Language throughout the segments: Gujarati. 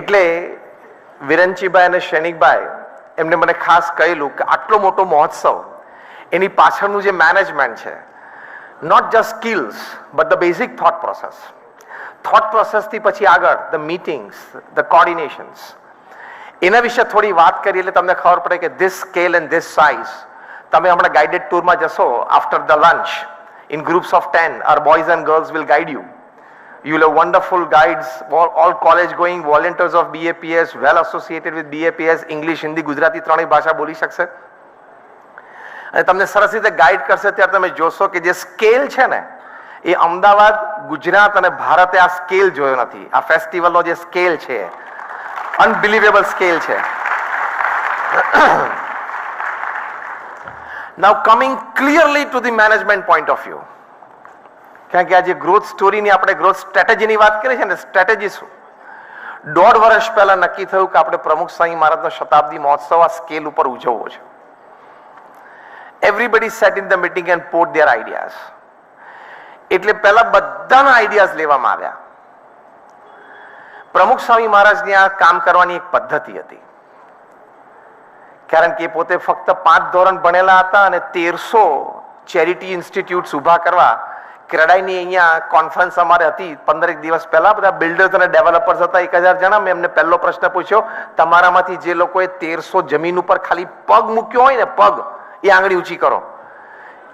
એટલે વિરંચીભાઈ અને શૈનિકભાઈ એમને મને ખાસ કહેલું કે આટલો મોટો મહોત્સવ એની પાછળનું જે મેનેજમેન્ટ છે, not just skills but the basic thought પ્રોસેસથી પછી આગળ ધ મીટિંગ્સ, ધ કોર્ડિનેશન્સ, એના વિશે થોડી વાત કરી એટલે તમને ખબર પડે કે this scale and this size. તમે હમણાં ગાઈડેડ ટૂરમાં જશો after the lunch in groups of 10, our boys and girls will guide you. You will have wonderful guides, all college going volunteers of BAPS, well associated with BAPS, English, Hindi, Gujarati ત્રણેય ભાષા બોલી શકશે અને તમને સરસ રીતે ગાઈડ કરશે. ત્યારે તમે જોશો કે જે સ્કેલ છે ને એ અમદાવાદ, ગુજરાત અને ભારતે આ સ્કેલ જોયો નથી. આ ફેસ્ટિવલનો જે સ્કેલ છે અનબિલીવેબલ સ્કેલ છે. Now coming clearly to the management point of view, કારણ કે આ જે ગ્રોથ સ્ટોરીની આપણે ગ્રોથ સ્ટ્રેટેજીની વાત કરી છે ને, સ્ટ્રેટેજી શું? 1.5 વર્ષ પહેલા નક્કી થયું કે આપણે પ્રમુખ સ્વામી મહારાજનો શતાબ્દી મહોત્સવ આ સ્કેલ ઉપર ઉજવવો છે. Everybody set in the meeting and pot there ideas. એટલે પહેલા બધાના આઈડિયાઝ લેવામાં આવ્યા. પ્રમુખ સ્વામી મહારાજની આ કામ કરવાની એક પદ્ધતિ હતી, કારણ કે પોતે ફક્ત 5 ધોરણ ભણેલા હતા અને 1300 ચેરિટી ઇન્સ્ટિટ્યૂટ્સ ઊભા કરવા ક્રેડાઈની અહીંયા કોન્ફરન્સ અમારે હતી 15 દિવસ પહેલા. બધા બિલ્ડર્સ અને ડેવલપર્સ હતા 1000 જણા. મેં એમને પહેલો પ્રશ્ન પૂછ્યો, તમારામાંથી જે લોકોએ 1300 જમીન ઉપર ખાલી પગ મૂક્યો હોય ને, પગ, એ આંગળી ઊંચી કરો.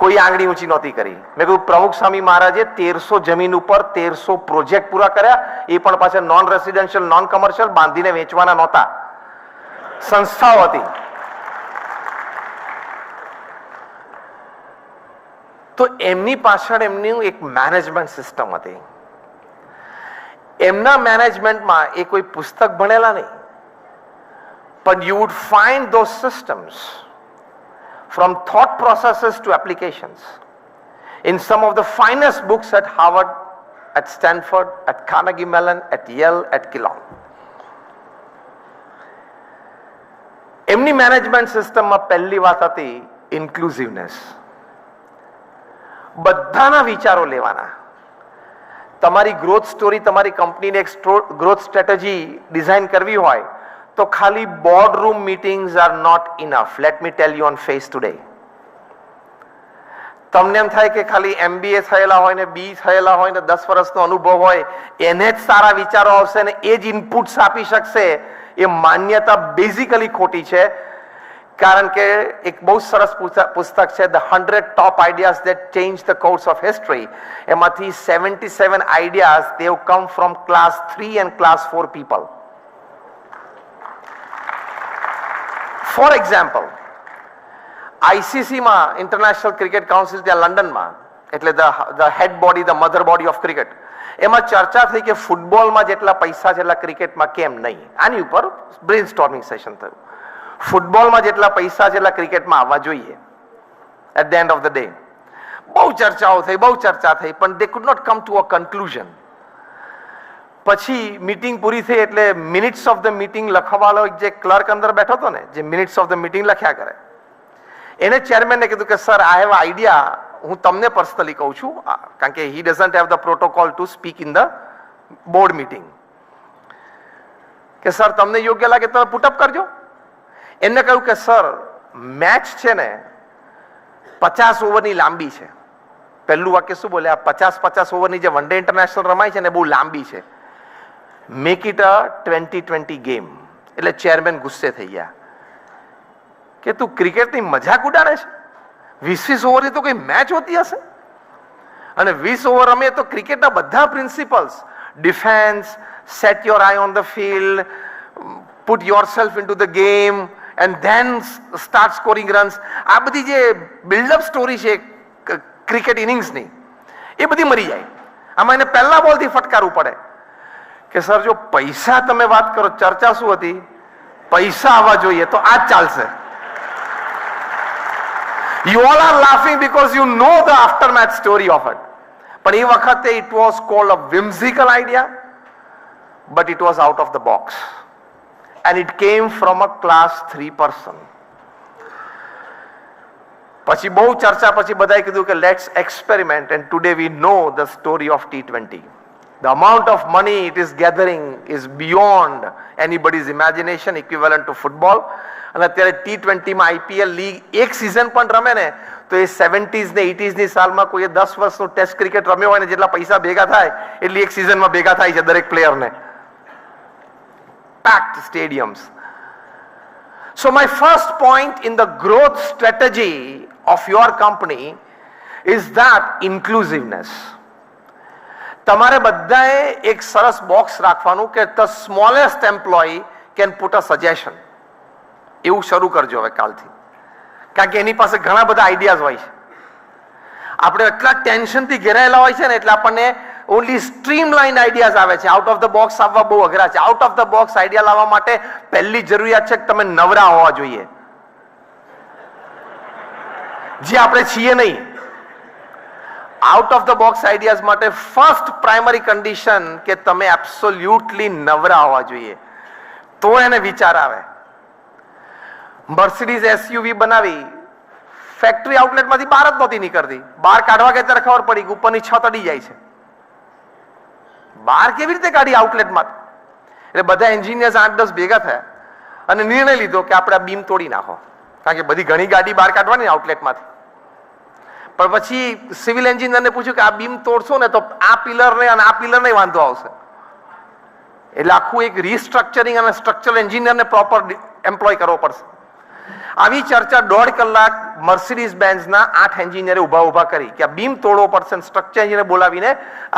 કોઈ આંગળી ઊંચી નહોતી કરી. મેં કહ્યું પ્રમુખ સ્વામી મહારાજે 1300 જમીન ઉપર 1300 પ્રોજેક્ટ પૂરા કર્યા, એ પણ પાછા નોન રેસિડેન્શિયલ, નોન કમર્શિયલ, બાંધીને વેચવાના નહોતા, સંસ્થાઓ હતી. તો એમની પાછળ એમની એક મેનેજમેન્ટ સિસ્ટમ હતી. એમના મેનેજમેન્ટમાં એ કોઈ પુસ્તક ભણેલા નહીં, પણ you would find those systems from thought processes to applications in some of the finest books at Harvard, at Stanford, at Carnegie Mellon, at Yale, at Keeler. એમની મેનેજમેન્ટ સિસ્ટમમાં પહેલી વાત હતી ઇન્ક્લુઝિવનેસ. બધાના વિચારો લેવાના. તમારી ગ્રોથ સ્ટોરી, તમારી કંપનીને એક ગ્રોથ સ્ટ્રેટેજી ડિઝાઇન કરવી હોય તો ખાલી boardroom meetings are not enough. Let me tell you on face today. તમને એમ થાય કે ખાલી MBA થયેલા હોય ને બી થયેલા હોય ને 10 વર્ષનો અનુભવ હોય એને જ સારા વિચારો આવશે ને એ જ ઇનપુટ્સ આપી શકશે, એ માન્યતા બેઝિકલી ખોટી છે. કારણ કે એક બહુ સરસ પુસ્તક છે, the 100 top ideas that change the course of history. એમાંથી 77 ideas they have come from class 3 and class 4 people. For example, ICC માં, ઇન્ટરનેશનલ ક્રિકેટ કાઉન્સિલ, ત્યાં લંડનમાં, એટલે the head body, the mother body of cricket, એમાં ચર્ચા થઈ કે ફૂટબોલમાં જેટલા પૈસા છે એટલા ક્રિકેટમાં કેમ નહીં. આની ઉપર બ્રેઇનસ્ટોર્મિંગ સેશન થયું. ફૂટબોલમાં જેટલા પૈસા છે એટલા ક્રિકેટમાં આવવા જોઈએ. At the end of the day બહુ ચર્ચાઓ થઈ, બહુ ચર્ચા થઈ, પણ they could not come to a conclusion. પછી મીટિંગ પૂરી થઈ એટલે મિનિટ્સ ઓફ ધ મીટિંગ લખવાવાળો જે ક્લર્ક અંદર બેઠો હતો ને, જે મિનિટ્સ ઓફ ધ મીટિંગ લખ્યા કરે, એને ચેરમેનને કીધું કે સર, આઈ હેવ આઈડિયા. હું તમને પર્સનલી કહું છું, કારણ કે he doesn't have the protocol to speak in the board meeting, કે સર તમને યોગ્ય લાગે તમે પુટઅપ કરજો. એમને કહ્યું કે સર, મેચ છે ને 50 ઓવરની લાંબી છે. પહેલું વાક્ય શું બોલ્યા? 50 ઓવરની જે વન ડે ઇન્ટરનેશનલ રમાય છે ને બહુ લાંબી છે. Make it a 20-20 game. એટલે ચેરમેન ગુસ્સે થઈ ગયા કે તું ક્રિકેટની મજાક ઉડાડે છે? 20 ઓવરની તો કોઈ મેચ હોતી હશે? અને 20 ઓવર રમે તો ક્રિકેટના બધા principles, defence, set your I on the field, put yourself into the game and then start scoring runs, આ બધી જે બિલ્ડઅપ સ્ટોરી છે ક્રિકેટ ઇનિંગ્સની, એ બધી મરી જાય. આમાં એને પહેલા બોલથી ફટકારવું પડે કે સર, જો પૈસા તમે વાત કરો, ચર્ચા શું હતી? પૈસા આવવા જોઈએ તો આ જ ચાલશે. You all are laughing because you know the aftermath story of it. પણ એ વખતે it was called a whimsical idea, but it was out of the box. And it came from a class 3 person. પછી બહુ ચર્ચા પછી બધાએ કીધું કે let's experiment, and today we know the story of T20. The amount of money it is gathering is beyond anybody's imagination, equivalent to football. અને અત્યારે T20 માં IPL લીગ એક સિઝન પણ રમે ને તો એ 70s ને 80s ની સાલમાં કોઈએ 10 વર્ષનું ટેસ્ટ ક્રિકેટ રમ્યો હોય ને જેટલા પૈસા ભેગા થાય એટલી એક સિઝનમાં ભેગા થાય છે દરેક પ્લેયરને. Packed stadiums. So my first point in the growth strategy of your company is that inclusiveness. તમારે બધાએ એક સરસ બોક્સ રાખવાનું કે the smallest employee can put a suggestion. એવું શરૂ કરજો હવે કાલથી, કારણ કે એની પાસે ઘણા બધા આઈડિયાઝ હોય છે. આપણે એટલા ટેન્શનથી ઘેરાયેલા હોય છે ને એટલે આપણને ઓનલી સ્ટ્રીમલાઇન આઈડિયાઝ આવે છે. આઉટ ઓફ ધ બોક્સ આવવા બહુ અઘરા છે. Out of the box idea લાવવા માટે પહેલી જરૂરિયાત છે કે તમે નવરા હોવા જોઈએ, જે આપણે છીએ નહીં. Out of the box ideas માટે ફર્સ્ટ પ્રાઇમરી કન્ડિશન કે તમે એબ્સોલ્યુટલી નવરા હોવા જોઈએ, તો એને વિચાર આવે. મર્સિડીઝ એસયુવી બનાવી, ફેક્ટરી આઉટલેટમાંથી બહાર જ નહોતી નીકળતી. બહાર કાઢવા કે ત્યારે ખબર પડી કે ઉપરની છત અડી જાય છે. બહાર કેવી રીતે કાઢી આઉટલેટમાં? એટલે બધા એન્જિનિયર્સ 8-10 ભેગા થયા અને નિર્ણય લીધો કે આપણે આ બીમ તોડી નાખો, કારણ કે બધી ઘણી ગાડી બહાર કાઢવાની આઉટલેટમાંથી. પણ પછી સિવિલ એન્જિનિયરને પૂછ્યું કે આ બીમ તોડશો ને તો આ પિલરને અને આ પિલરને વાંધો આવશે. એટલે આખું એક રીસ્ટ્રક્ચરિંગ અને સ્ટ્રક્ચરલ એન્જિનિયરને પ્રોપર એમ્પ્લોય કરવો પડશે. આવી ચર્ચા 1.5 કલાક મર્સિડીઝ બેન્ઝના 8 એન્જિનિયરે ઉભા કરી કે આ બીમ તોડવો પડશે, સ્ટ્રક્ચર એન્જિનિયર બોલાવીને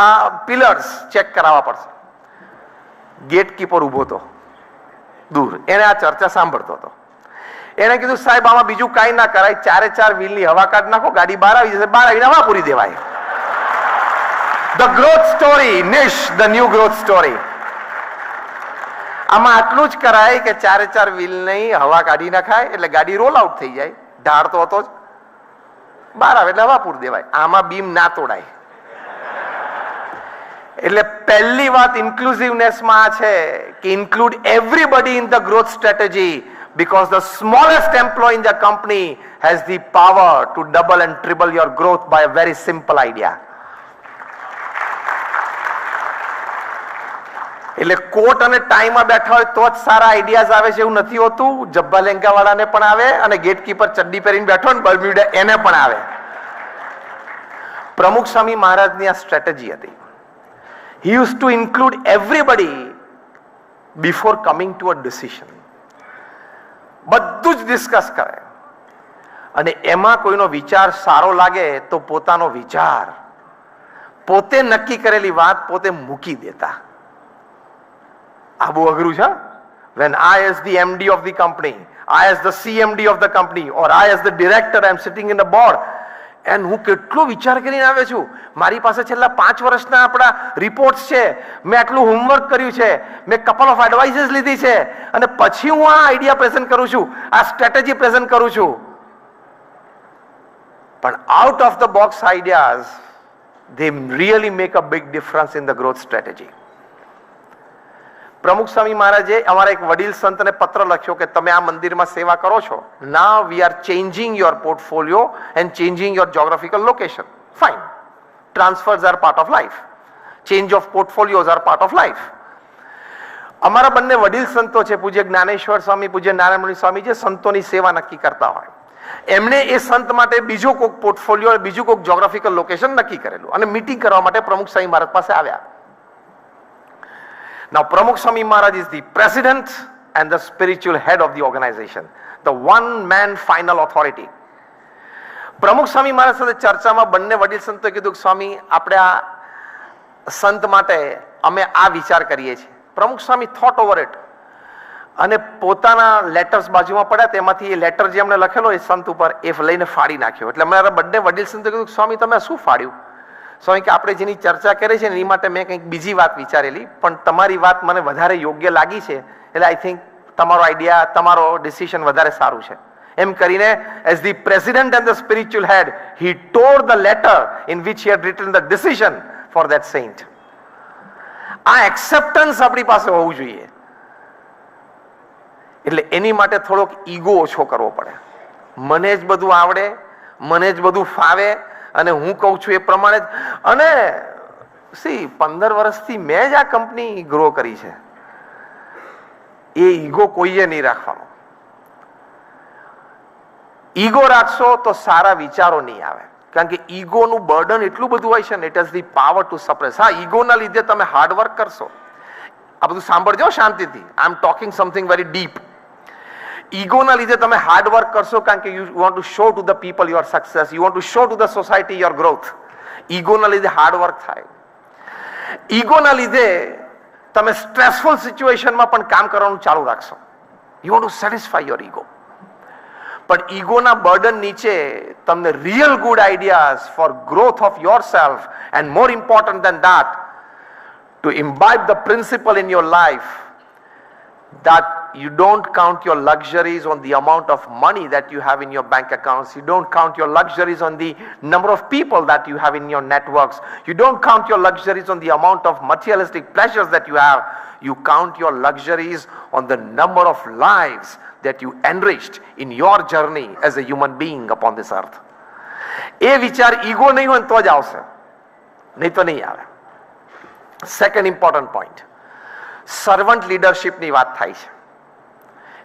આ પિલર્સ ચેક કરાવવા પડશે. ગેટકીપર ઉભો હતો દૂર, એને આ ચર્ચા સાંભળતો હતો. એને કીધું સાહેબ આમાં બીજું કાંઈ ના કરાય, 4 વ્હીલની હવા કાઢ નાખો, ગાડી બહાર આવી જશે, બહાર આવીને હવા પૂરી દેવાય. The growth story, niche the new growth story. આમાં આટલું જ કરાય કે 4 વ્હીલ નહીં હવા કાઢી નાખાય એટલે ગાડી રોલ આઉટ થઈ જાય. ઢાળતો હતો જ, બહાર આવે એટલે હવા પૂરી દેવાય. આમાં બીમ ના તોડાય. એટલે પહેલી વાત ઇન્ક્લુઝિવનેસમાં આ છે કે include everybody in the growth strategy, because the smallest employee in the company has the power to double and triple your growth by a very simple idea. એટલે કોટ અને ટાઈમાં બેઠા હોય તો જ સારા આઈડિયાઝ આવે છે એવું નથી હોતું. જબ્બા લેંગા વાળાને પણ આવે અને ગેટકીપર ચડ્ડી પહેરીને બેઠો ને બર્મ્યુડા એને પણ આવે. પ્રમુખ સ્વામી મહારાજની આ સ્ટ્રેટેજી હતી. He used to include everybody before coming to a decision. બધું જ ડિસ્કસ કરે અને એમાં કોઈનો વિચાર સારો લાગે તો પોતાનો વિચાર, પોતે નક્કી કરેલી વાત પોતે મૂકી દેતા. આ બહુ અઘરું છે. When I as the MD of the company, I as the CMD of the company or I as the director I am sitting in the board and હું કેટલો વિચાર કરીને આવ્યો છું. મારી પાસે છેલ્લા 5 વર્ષના આપણા રિપોર્ટ્સ છે, મેં આટલું હોમવર્ક કર્યું છે, મેં કપલ ઓફ એડવાઇસીસ લીધી છે અને પછી હું આ આઈડિયા પ્રેઝન્ટ કરું છું, આ સ્ટ્રેટેજી પ્રેઝન્ટ કરું છું. પણ out of the box ideas they really make a big difference in the growth strategy. પ્રમુખ સ્વામી મહારાજે અમારા એક વડીલ સંતને પત્ર લખ્યો કે તમે આ મંદિરમાં સેવા કરો છો. Now we are changing your portfolio and changing your geographical location. Fine. Transfers are part of life. Change of portfolios are part of life. અમારા બંને વડીલ સંતો છે, પૂજ્ય જ્ઞાનેશ્વર સ્વામી, પૂજ્ય નારાયણ સ્વામી, જે સંતોની સેવા નક્કી કરતા હોય. એમણે એ સંત માટે બીજો કોઈક પોર્ટફોલિયો, બીજું કોઈક જ્યોગ્રાફિકલ લોકેશન નક્કી કરેલું અને મીટિંગ કરવા માટે પ્રમુખ સ્વામી મહારાજ પાસે આવ્યા. Now Pramukh Swami Maharaj is the president and the spiritual head of the organization, the one man final authority. પ્રમુખ સ્વામી મહારાજ સાથે ચર્ચામાં બંને વડીલ સંતોએ કીધું કે સ્વામી આપણે આ સંત માટે અમે આ વિચાર કરીએ છીએ. પ્રમુખ સ્વામી થોટ ઓવર ઇટ અને પોતાના લેટર્સ બાજુમાં પડ્યા, તેમાંથી એ લેટર જે એમણે લખેલો એ સંત ઉપર એ લઈને ફાડી નાખ્યો. એટલે અમારા બંને વડીલ સંતોએ કીધું સ્વામી તમે શું ફાડ્યું? સ્વામી કે આપણે જેની ચર્ચા કરી છે એની માટે મેં કંઈક બીજી વાત વિચારેલી, પણ તમારી વાત મને વધારે યોગ્ય લાગી છે એટલે આઈ થિંક તમારો આઈડિયા, તમારો ડિસિઝન વધારે સારું છે. એમ કરીને as the president and the spiritual head he tore the letter in which he had written the decision for that saint. આ એક્સેપ્ટન્સ આપણી પાસે હોવું જોઈએ. એટલે એની માટે થોડોક ઈગો ઓછો કરવો પડે. મને જ બધું આવડે, મને જ બધું ફાવે અને હું કહું છું એ પ્રમાણે જ. અને સી 15 વર્ષથી મેં જ આ કંપની ગ્રો કરી છે. એ ઈગો કોઈએ નહીં રાખવાનો. ઈગો રાખશો તો સારા વિચારો નહીં આવે, કારણ કે ઈગોનું બર્ડન એટલું બધું હોય છે ને, it has the power to suppress. હા, ઈગોના લીધે તમે હાર્ડવર્ક કરશો. આ બધું સાંભળજો શાંતિથી. I am talking something very deep. ઈગોના લીધે તમે હાર્ડવર્ક કરશો, કારણ કે you want to show to the people your success, you want to show to the society your growth. ઈગોના લીધે હાર્ડવર્ક થાય. ઈગોના લીધે તમે સ્ટ્રેસફુલ સિચ્યુએશનમાં પણ કામ કરવાનું ચાલુ રાખશો. You want to satisfy your ego. પણ ઈગોના બર્ડન નીચે તમને real good ideas for growth of your self, and more important than that, to imbibe the principle in your life that you don't count your luxuries on the amount of money that you have in your bank accounts. You don't count your luxuries on the number of people that you have in your networks. You don't count your luxuries on the amount of materialistic pleasures that you have. You count your luxuries on the number of lives that you enriched in your journey as a human being upon this earth. એ વિચાર ઈગો નહીં હોય તો જ આવશે, નહીં તો નહીં આવે. સેકન્ડ ઇમ્પોર્ટન્ટ પોઈન્ટ, સર્વન્ટ લીડરશીપની વાત થાય છે.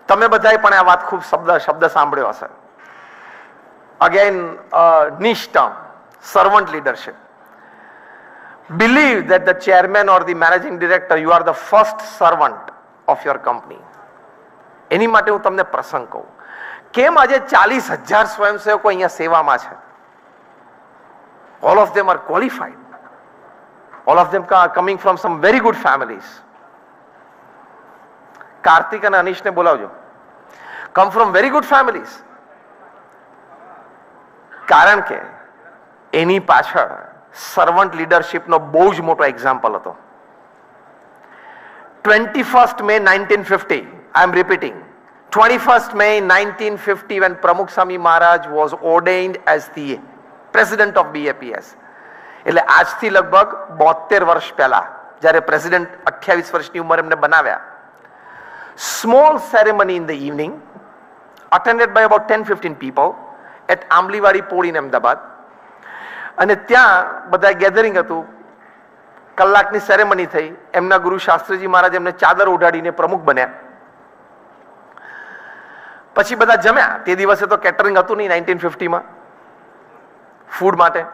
તમે બધાએ પણ આ વાત ખૂબ શબ્દ સાંભળ્યો હશે. Again niche term, servant leadership. Believe that the chairman or the managing director, you are the first servant of your company. એની માટે હું તમને પ્રસંગ કહું. કેમ આજે 40,000 સ્વયંસેવકો અહીંયા સેવામાં છે? All of them are qualified. All of them are coming from some very good families. Kartik અને અનિશને બોલાવજો. Come from very good families. કારણ કે એની પાછળ સર્વન્ટ લીડરશીપનો બહુ જ મોટો એક્ઝામ્પલ હતો. 21st May 1950, I am repeating, 21st May 1950, when Pramukh Swami Maharaj was ordained as the president of BAPS. એટલે આજથી લગભગ 72 વર્ષ પહેલા જ્યારે પ્રેસિડેન્ટ 28 વર્ષની ઉંમર એમને બનાવ્યા. Small ceremony in the evening attended by about 10-15 people at આંબલીવાડી Pol in Ahmedabad. અને ત્યાં બધા ગેધરિંગ હતું. કલાકની સેરેમની થઈ. એમના ગુરુ શાસ્ત્રીજી મહારાજ એમને ચાદર ઓઢાડીને પ્રમુખ બન્યા. પછી બધા જમ્યા. તે દિવસે તો કેટરિંગ હતું નહીં 1950માં ફૂડ માટે.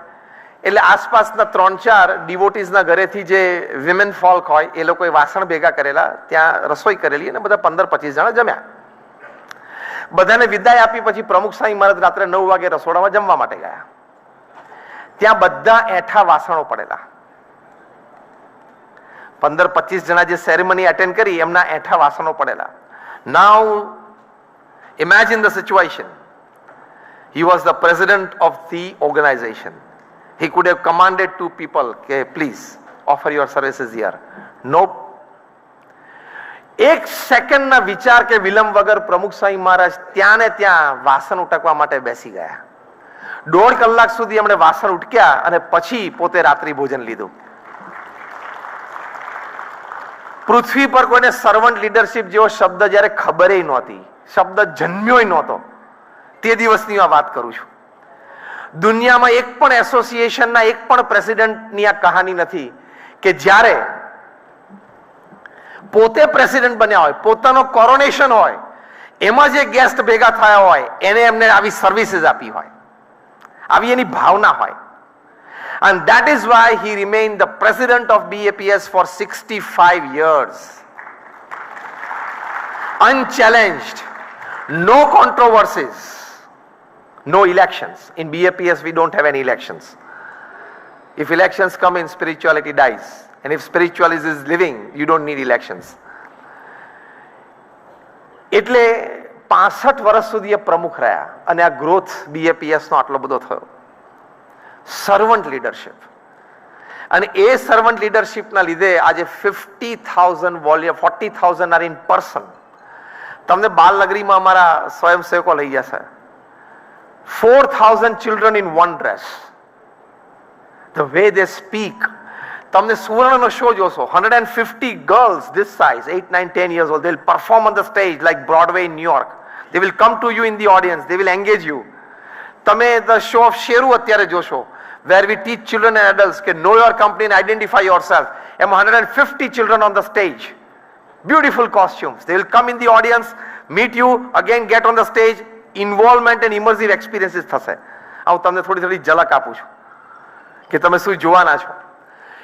એટલે આસપાસના 3-4 ડિવોટીઝના ઘરેથી જે વિમેન ફોલ્ક હોય એ લોકોએ વાસણ ભેગા કરેલા, ત્યાં રસોઈ કરેલી અને બધા 15-25 જણા જમ્યા. બધાને વિદાય આપી પછી પ્રમુખ સ્વામી મહારાજ રાત્રે 9 વાગે રસોડામાં જમવા માટે ગયા. ત્યાં બધા એઠા વાસણો પડેલા. 15-25 જણા જે સેરેમની એટેન્ડ કરી એમના એઠા વાસણો પડેલા. નાઉ imagine the situation. He was the president of the organization. He could have commanded to people, okay, please offer your services here. Nope. એક સેકન્ડના વિચાર કે વિલંબ વગર પ્રમુખ સ્વામી મહારાજ ત્યાં ને ત્યાં વાસણ ઉટકવા માટે બેસી ગયા. 1.5 કલાક સુધી એમણે વાસણ ઉટક્યા અને પછી પોતે રાત્રિ ભોજન લીધું. પૃથ્વી પર કોઈને સર્વન્ટ લીડરશીપ જેવો શબ્દ જ્યારે ખબર નહોતી, શબ્દ જન્મ્યો નહોતો, તે દિવસની આ વાત કરું છું. દુનિયામાં એક પણ એસોસિએશનના એક પણ પ્રેસિડેન્ટની આ કહાની નથી કે જ્યારે પોતે પ્રેસિડેન્ટ બન્યા હોય, પોતાનો કોરોનેશન હોય, એમાં જે ગેસ્ટ ભેગા થયા હોય એને એમને આવી સર્વિસીસ આપી હોય, આવી એની ભાવના હોય. And that is why he remained the president of BAPS for 65 years. Unchallenged, no controversies, no elections. In BAPS we don't have any elections. If elections come in, spirituality dies. And if spiritualism is living, you don't need elections. એટલે 65 વર્ષ સુધી એ પ્રમુખ રહ્યા અને આ ગ્રોથ BAPS નો આટલો બધો થયો. સર્વન્ટ લીડરશિપ, અને એ સર્વન્ટ લીડરશિપના લીધે આજે 50,000 વોલ્યુમ, 40,000 આર ઇન પર્સન. તમને બાલનગરીમાં અમારા સ્વયંસેવકો લઈ જશે. 4,000 children in one dress. The way they speak. તમને સુવર્ણનો શો જોશો. 150 girls this size, 8, 9, 10 years old. They'll perform on the stage like Broadway in New York. They will come to you in the audience. They will engage you. તમે the show of શેરુ અત્યારે જોશો. where we teach children and adults કે know your company and identify yourself. એમાં 150 children on the stage. Beautiful costumes. They will come in the audience, meet you, again get on the stage. Involvement and immersive experiences થશે. હું તમને થોડી થોડી ઝલક આપું છું કે તમે શું જોવાના છો.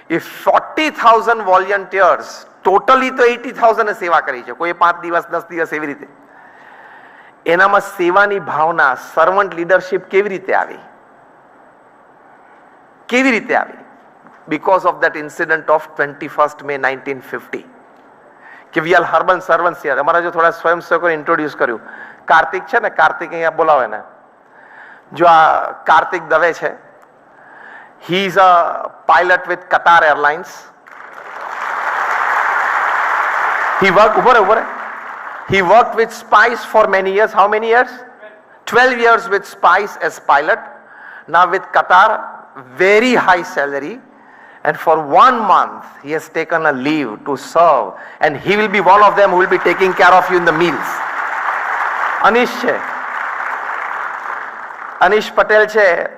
If 40,000 volunteers, totally તો 80,000 સેવા કરી છે, કોઈ 5 દિવસ 10 દિવસ એવી રીતે. એનામાં સેવાની ભાવના, સર્વન્ટ લીડરશિપ કેવી રીતે આવી? કેવી રીતે આવી? Because of that incident of 21st May 1950. કે we are urban servants here. અમારા જો થોડા સ્વયંસેવકોને ઇન્ટ્રોડ્યુસ કર્યું. કાર્તિક છે ને, કાર્તિક અહીંયા બોલાવે ને, જો આ કાર્તિક દવે છે. He is a pilot with Qatar Airlines. He worked with Spice for many years. How many years? 12 years with Spice as pilot. Now with Qatar, very high salary. And for 1 month, he has taken a leave to serve. And he will be one of them who will be taking care of you in the meals. Anish છે. Anish Patel છે.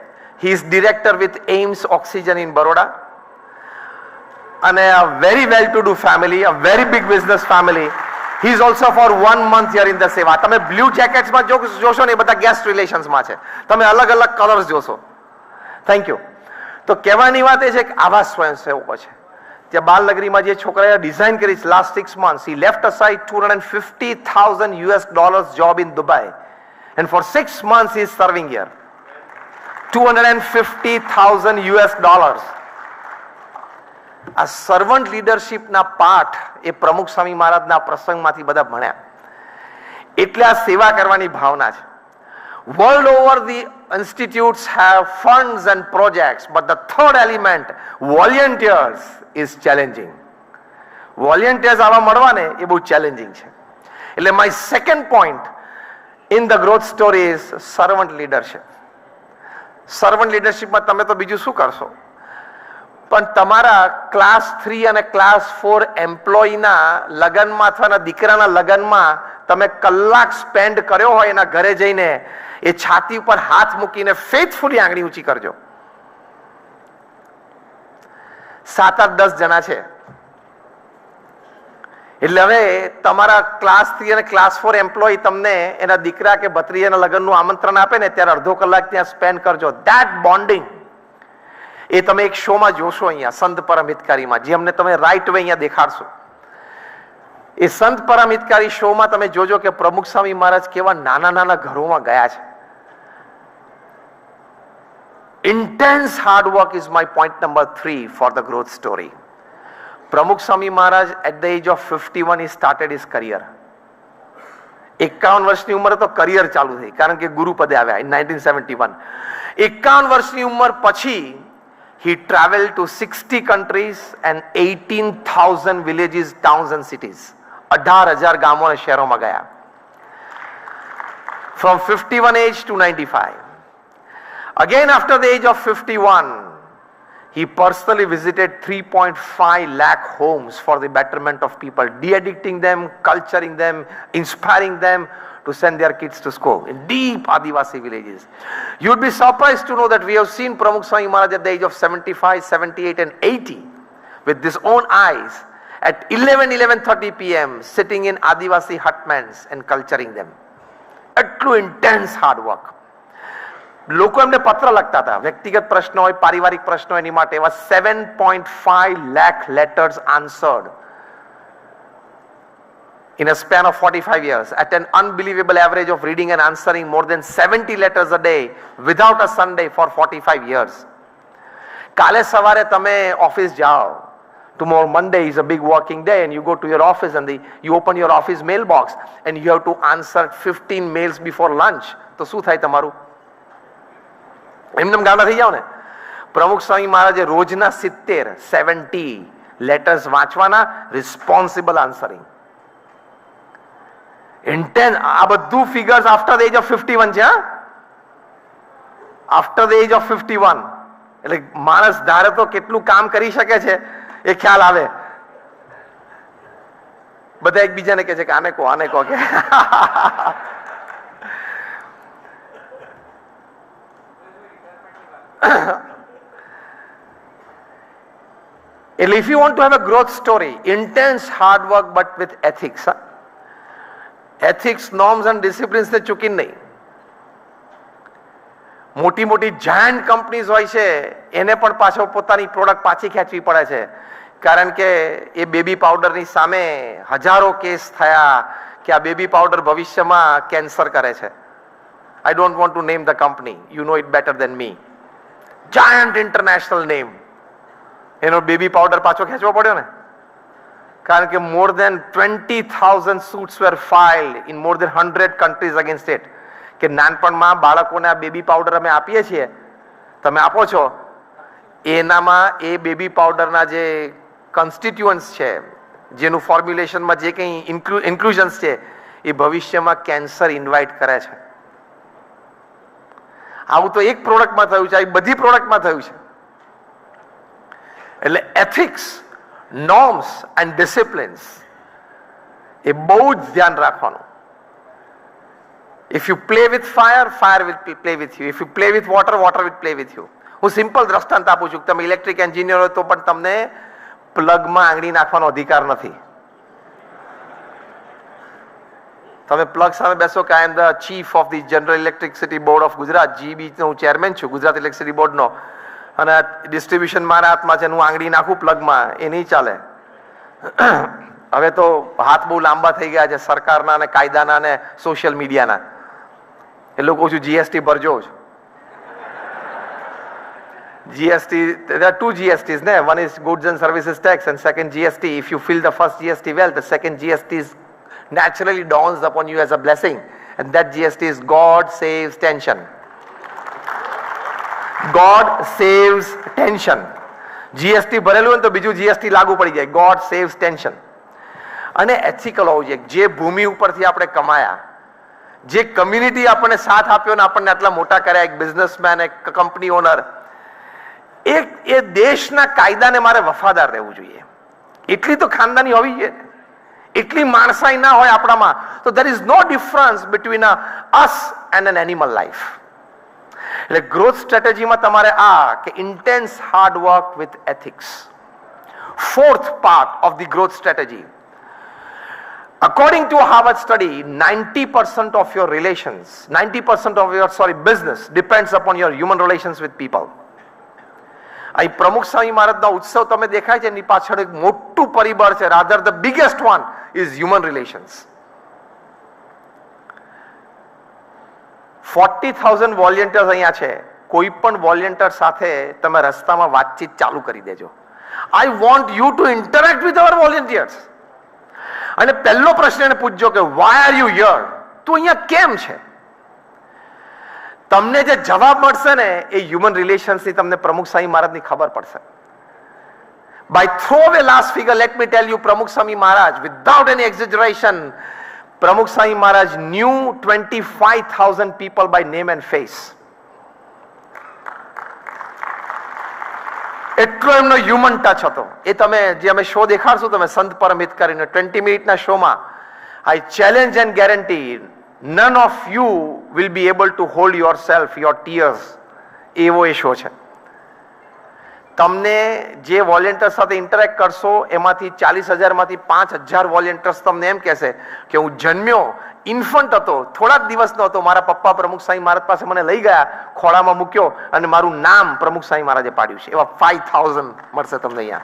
He is director with AIMS Oxygen in Baroda. And a very well-to-do family, a very big business family. He is also for 1 month here in the seva. તમે બ્લુ જેકેટ્સ માં જોશો ને, એ બધા ગેસ્ટ રિલેશન્સ માં છે. તમે અલગ અલગ કલર્સ જોશો. Thank you. તો કહેવાની વાત એ છે કે આવા સ્વયંસેવકો છે. ત્યાં બાલનગરીમાં જે છોકરાએ ડિઝાઇન કરી છે, last 6 months he left aside $250,000 job in Dubai, and for 6 months he is serving here. $250,000. આ સર્વન્ટ લીડરશિપના પાઠ એ પ્રમુખ સ્વામી મહારાજના પ્રસંગમાંથી બધા ભણ્યા. એટલે આ સેવા કરવાની ભાવના છે. World over the institutes have funds and projects, but the third element, volunteers, is challenging. Volunteers આવા મળવા ને એ બહુ ચેલેન્જિંગ છે. એટલે my second point in the growth story is servant leadership. Servant લીડરશિપમાં તમે તો બીજું શું કરશો, પણ તમારા ક્લાસ 3 અને ક્લાસ 4 એમ્પ્લોયીના લગ્નમાં અથવા દીકરાના લગ્નમાં તમે કલાક સ્પેન્ડ કર્યો હોય, એના ઘરે જઈને એ છાતી ઉપર હાથ મૂકીને ફેથફુલી આંગળી ઊંચી કરજો. 7-8-10 જણા છે. એટલે હવે તમારા ક્લાસ 3 અને ક્લાસ 4 એમ્પ્લોયી તમને એના દીકરા કે ભત્રીજાના લગ્નનું આમંત્રણ આપે ને, ત્યારે અડધો કલાક ત્યાં સ્પેન્ડ કરજો. ધેટ બોન્ડિંગ એ તમે એક શોમાં જોશો અહીંયા, સંત પરમ હિતકારીમાં, જે અમને તમે રાઈટ વે અહીંયા દેખાડશો. એ સંત પરમ હિતકારી શોમાં તમે જોજો કે પ્રમુખ સ્વામી મહારાજ કેવા નાના નાના ઘરોમાં ગયા છે. Intense hard work is my point number 3 for the growth story. Pramukh Swami Maharaj at the age of 51 he started his career. 51 વર્ષની ઉંમરે તો કરિયર ચાલુ થઈ, કારણ કે ગુરુ પદે આવ્યા in 1971. 51 વર્ષની ઉંમર પછી he traveled to 60 countries and 18,000 villages, towns and cities. 18,000 ગામો અને શહેરોમાં ગયા. From 51 age to 95. Again after the age of 51, he personally visited 3.5 lakh homes for the betterment of people, de-addicting them, culturing them, inspiring them to send their kids to school in deep Adivasi villages. You would be surprised to know that we have seen Pramukh Swami Maharaj at the age of 75, 78 and 80 with his own eyes at 11:30 p.m. sitting in Adivasi hutments and culturing them. એટલું intense hard work. લોકો એમને પત્ર લખતા હતા, વ્યક્તિગત પ્રશ્નો હોય, પારિવારિક પ્રશ્નો, એની માટે એવા 7.5 lakh letters answered in a span of 45 years at an unbelievable average of reading and answering more than 70 letters a day without a Sunday for 45 years. કાલે સવારે તમે ઓફિસ જાઓ, tomorrow Monday is a big working day and you go to your office and you open your office mailbox and you have to answer 15 mails before lunch. તો શું થાય તમારું? એમને ગામડા થઈ જાવ ને. પ્રમુખ સ્વામી મહારાજે રોજના 70 લેટર્સ વાંચવાના, રિસ્પોન્સિબલ આન્સરિંગ. ઇન્ટેન્સ. આ બધું figures after the age of 51 છે. આફ્ટર ધ એજ ઓફ 51 એટલે માણસ ધારે તો કેટલું કામ કરી શકે છે એ ખ્યાલ આવે. બધા એકબીજાને કહે છે કે આને કહો કે એટલે if you want to have a growth story, intense hard work but with ethics. Ethics, norms and disciplines ને ચૂકીને નહીં. મોટી મોટી જાયન્ટ કંપનીઝ હોય છે એને પણ પાછો પોતાની પ્રોડક્ટ પાછી ખેંચવી પડે છે, કારણ કે એ બેબી પાવડરની સામે હજારો કેસ થયા કે આ બેબી પાવડર ભવિષ્યમાં કેન્સર કરે છે. I don't want to name the company, you know it better than me. Giant international name. એનો બેબી પાવડર પાછો ખેંચવો પડ્યો ને, કારણ કે more than 20,000 suits were filed in more than 100 countries against it. કે નાનપણમાં બાળકોને આ બેબી પાવડર અમે આપીએ છીએ, તમે આપો છો, એનામાં એ બેબી પાવડરના જે કન્સ્ટિટ્યુઅન્ટ્સ છે, જેનું ફોર્મ્યુલેશનમાં જે કંઈ ઇન્ક્લુઝન્સ છે, એ ભવિષ્યમાં કેન્સર ઇન્વાઇટ કરે છે. આવું તો એક પ્રોડક્ટમાં થયું છે, આ બધી પ્રોડક્ટમાં થયું છે. એટલે એથિક્સ, નોર્મ્સ એન્ડ ડિસિપ્લિન્સ એ બહુ જ ધ્યાન રાખવાનું. If you play with fire, fire will play with you. If you play with water, water will play with you. હું સિમ્પલ દ્રષ્ટાંત આપું છું. તમે ઇલેક્ટ્રિક એન્જિનિયર હોય તો પણ તમને પ્લગમાં આંગળી નાખવાનો અધિકાર નથી. તમે પ્લગ સામે બેસો કે I am the chief of the general electricity board of Gujarat, GB નો હું ચેરમેન છું, ગુજરાત ઇલેક્ટ્રિસિટી બોર્ડનો, અને ડિસ્ટ્રીબ્યુશન મારા હાથમાં છે, હું આંગળી નાખું પ્લગમાં, એ નહીં ચાલે. હવે તો હાથ બહુ લાંબા થઈ ગયા છે સરકારના અને કાયદાના અને સોશિયલ મીડિયાના. એટલે કહું છું જીએસટી ભરજો જ. GST, there are two GSTs ને, one is goods and services tax and second GST. If you fill the first GST well, the second GST is naturally dawns upon you as a blessing, and that GST is God saves tension. God saves tension. GST ભરેલું હોય તો બીજું GST લાગુ પડી જાય. God saves tension. અને એથિકલ હોવું જોઈએ. જે ભૂમિ ઉપરથી આપણે કમાયા, જે કમ્યુનિટી આપણને સાથ આપ્યો ને આપણને આટલા મોટા કર્યા, એક બિઝનેસમેન, એક કંપની ઓનર, એ દેશના કાયદાને મારે વફાદાર રહેવું જોઈએ. એટલી તો ખાનદાની હોવી જોઈએ, એટલી માણસાઈ ના હોય આપણામાં તો there is no difference between us and an animal life. એટલે ગ્રોથ સ્ટ્રેટેજીમાં તમારે આ કે intense hard work with ethics. Fourth part of the growth strategy. According to a Harvard study, 90% of your relations, 90% of your business depends upon your human relations with people. અહીં પ્રમુખ સ્વામી મહારાજનો ઉત્સવ તમે દેખાય છે, એની પાછળ એક મોટું પરિબળ છે. rather the biggest one is human relations. 40,000 volunteers અહીંયા છે. કોઈ પણ વોલેન્ટિયર સાથે તમે રસ્તામાં વાતચીત ચાલુ કરી દેજો. I want you to interact with our volunteers. અને પહેલો પ્રશ્ન એને પૂછજો કે why are you here? તું અહીંયા કેમ છે? તમને જે જવાબ મળશે ને એ હ્યુમન રિલેશન્સની તમને પ્રમુખ સ્વામી મહારાજની ખબર પડશે. By throwaway last figure, let me tell you, Pramukh Swami Maharaj, without any exaggeration, Pramukh Swami Maharaj knew 25,000 people by name and face. એટલો એમનો હ્યુમન ટચ હતો. એ તમે જે અમે શો દેખાડશું તમે સંત પરમિત કરીને 20 મિનિટના શોમાં, I challenge and guarantee none of you will be able to hold yourself, your tears. એવો એ શો છે. તમને જે વોલેન્ટિયર સાથે ઇન્ટરેક્ટ કરશો એમાંથી 40,000માંથી 5,000 વોલેન્ટિયર્સ તમને એમ કહેશે કે હું જન્મ્યો ઇન્ફન્ટ હતો, થોડા જ દિવસનો હતો, મારા પપ્પા પ્રમુખ સ્વામી મહારાજ પાસે મને લઈ ગયા, ખોળામાં મૂક્યો અને મારું નામ પ્રમુખ સ્વામી મહારાજે પાડ્યું છે. એવા 5,000 મળશે તમને અહીંયા.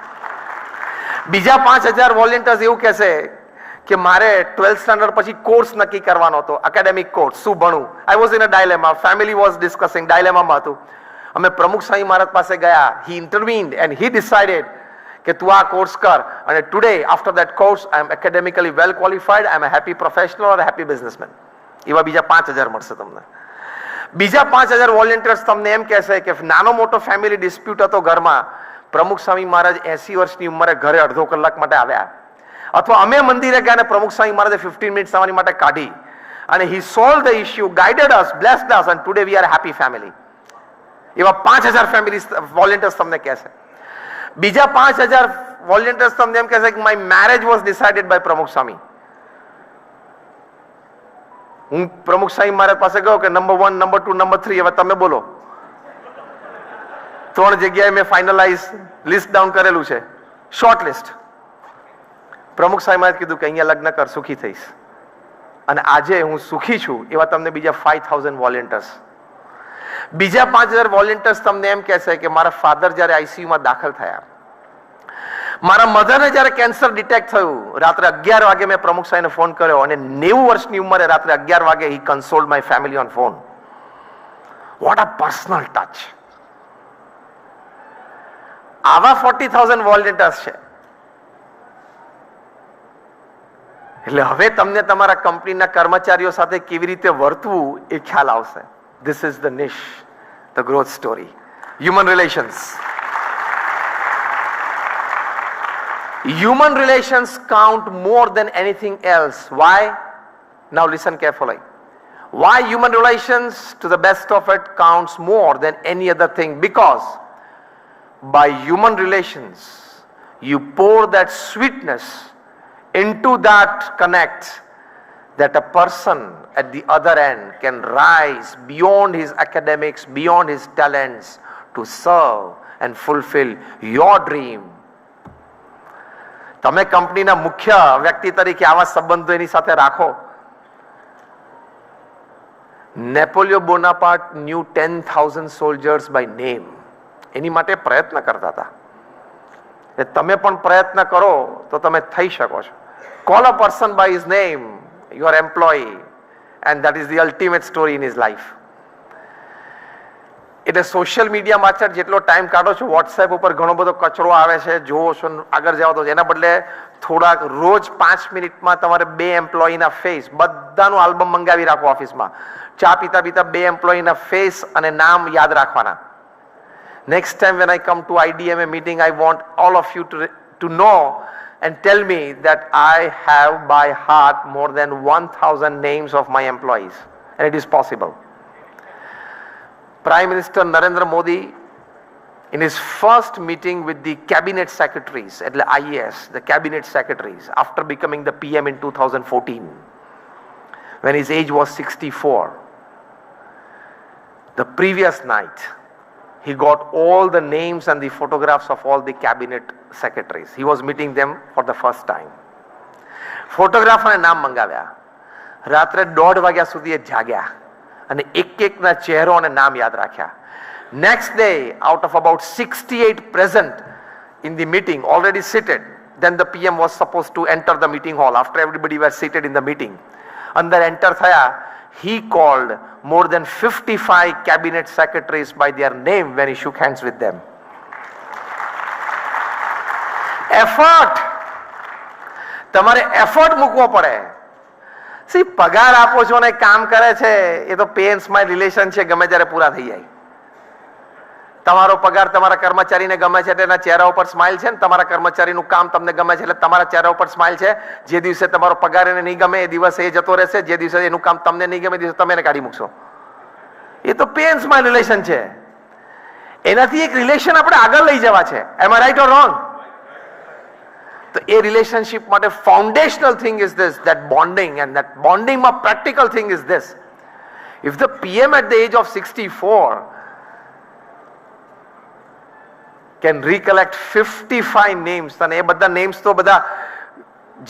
બીજા 5,000 વોલેન્ટિયર્સ એવું કહેશે કે મારે 12th સ્ટાન્ડર્ડ પછી કોર્સ નક્કી કરવાનો હતો, એકેડેમિક કોર્સ, શું ભણું. I was in a dilemma, family was discussing, ડાયલેમામાં હતું. અમે પ્રમુખ સ્વામી મહારાજ પાસે ગયા, હી ઇન્ટરવીન્ડ એન્ડ હી ડિસાઇડેડ કે તું આ કોર્સ કર, અને today after that course I am academically well qualified, I am a happy professional or happy businessman. એવા બીજા 5,000 મળશે તમને. બીજા 5,000 વોલેન્ટિયર્સ તમને એમ કહેશે કે નાનો મોટો ફેમિલી ડિસ્પ્યુટ હતો ઘરમાં, પ્રમુખ સ્વામી મહારાજ 80 વર્ષની ઉંમરે ઘરે અડધો કલાક માટે આવ્યા, અથવા અમે મંદિરે ગયા અને પ્રમુખ સ્વામી મહારાજે 15 મિનિટ તમારી માટે કાઢી અને he solve the issue, guided us, blessed us, and today we are happy family. એવા 5,000 ફેમિલી વોલેન્ટિયર્સ તમને કહેશે. બીજા 5,000 વોલેન્ટિયર્સ તમને એમ કહેશે કે my marriage was decided by Pramukh Swami. હું પ્રમુખ સ્વામી મહારાજ પાસે ગયો કે નંબર 1, નંબર 2, નંબર 3, હવે તમે બોલો. 3 જગ્યાએ મેં ફાઇનલાઇઝ લિસ્ટ ડાઉન કરેલું છે. Short list. પ્રમુખ સાહેબે કીધું કે અહીંયા લગ્ન કર, સુખી થઈશ. અને આજે હું સુખી છું એવા તમને બીજા 5000 વોલેન્ટિયર્સ, બીજા 5000 વોલેન્ટિયર્સ તમને એમ કહેશે કે મારા ફાધર જ્યારે આઈસીયુમાં દાખલ થયા, મારા મધરને જ્યારે કેન્સર ડિટેક્ટ થયું, રાત્રે 11 વાગે મેં પ્રમુખ સાહેબને ફોન કર્યો અને 90 વર્ષની ઉંમરે રાત્રે 11 વાગે he consoled my family on phone. What a personal touch. આવા 40,000 વોલેન્ટિયર્સ છે. એટલે હવે તમને તમારા કંપનીના કર્મચારીઓ સાથે કેવી રીતે વર્તવું એ ખ્યાલ આવશે. This is the niche, the growth story. Human relations. Human relations count more than anything else. Why? Now listen carefully. Why human relations, to the best of it, counts more than any other thing? Because by human relations, you pour that sweetness into that connect, that a person at the other end can rise beyond his academics, beyond his talents, to serve and fulfill your dream. તમે કંપનીના મુખ્ય વ્યક્તિ તરીકે આવા સંબંધો એની સાથે રાખો. નેપોલિયો Bonaparte knew 10,000 soldiers by name. એની માટે પ્રયત્ન કરતા હતા. તમે પણ પ્રયત્ન કરો તો તમે થઈ શકો છો. Call a person by his name, your employee, and that is the ultimate story in his life. એટલે સોશિયલ મીડિયા પાછળ જેટલો ટાઈમ કાઢો છો, વોટ્સએપ ઉપર ઘણો બધો કચરો આવે છે, જોવો છો, આગળ જાઓ તો એના બદલે થોડાક રોજ 5 મિનિટમાં તમારે 2 એમ્પ્લોયીના ફેસ, બધાનું આલ્બમ મંગાવી રાખો ઓફિસમાં. ચા પીતા પીતા 2 એમ્પ્લોયીના ફેસ અને નામ યાદ રાખવાના. Next time when I come to IDMA meeting, I want all of you to know and tell me that I have by heart more than 1,000 names of my employees, and it is possible. Prime Minister Narendra Modi, in his first meeting with the cabinet secretaries, at the IAS, the cabinet secretaries, after becoming the PM in 2014, when his age was 64, the previous night, he got all the names and the photographs of all the cabinet secretaries. He was meeting them for the first time. Photographer ને નામ મંગાવ્યા. રાત્રે 1:30 વાગ્યા સુધી એ જાગ્યા અને એક-એકના ચહેરો અને નામ યાદ રાખ્યા. Next day, out of about 68 present in the meeting, already seated, then the PM was supposed to enter the meeting hall after everybody was seated in the meeting. અંદર enter થયા. He called more than 55 cabinet secretaries by their name when he shook hands with them. Effort. તમારે એફર્ટ મૂકવો પડે. સી પગાર આપો છો ને કામ કરે છે એ તો પે એન્ડ સ્માઇલ રિલેશન છે, ગમે ત્યારે પૂરા થઈ જાય. તમારો પગાર તમારા કર્મચારીને ગમે છે એટલે એના ચહેરા ઉપર સ્માઇલ છે ને, તમારા કર્મચારીનું કામ તમને ગમે છે એટલે તમારા ચહેરા ઉપર સ્માઇલ છે. જે દિવસે તમારો પગાર એને નહીં ગમે એ દિવસે એ જતો રહેશે, જે દિવસે એનું કામ તમને નહીં ગમે એ દિવસે તમે એને કાઢી મૂકશો. એ તો પે એન્ડ સ્માઇલ રિલેશન છે. એનાથી એક રિલેશન આપણે આગળ લઈ જવા છે. Am I right or wrong? તો એ રિલેશનશિપ માટે foundational thing is this, that bonding, and that બોન્ડિંગમાં practical thing is this. If the PM at the age of 64 can recollect 55 names, અને એ બધા names તો બધા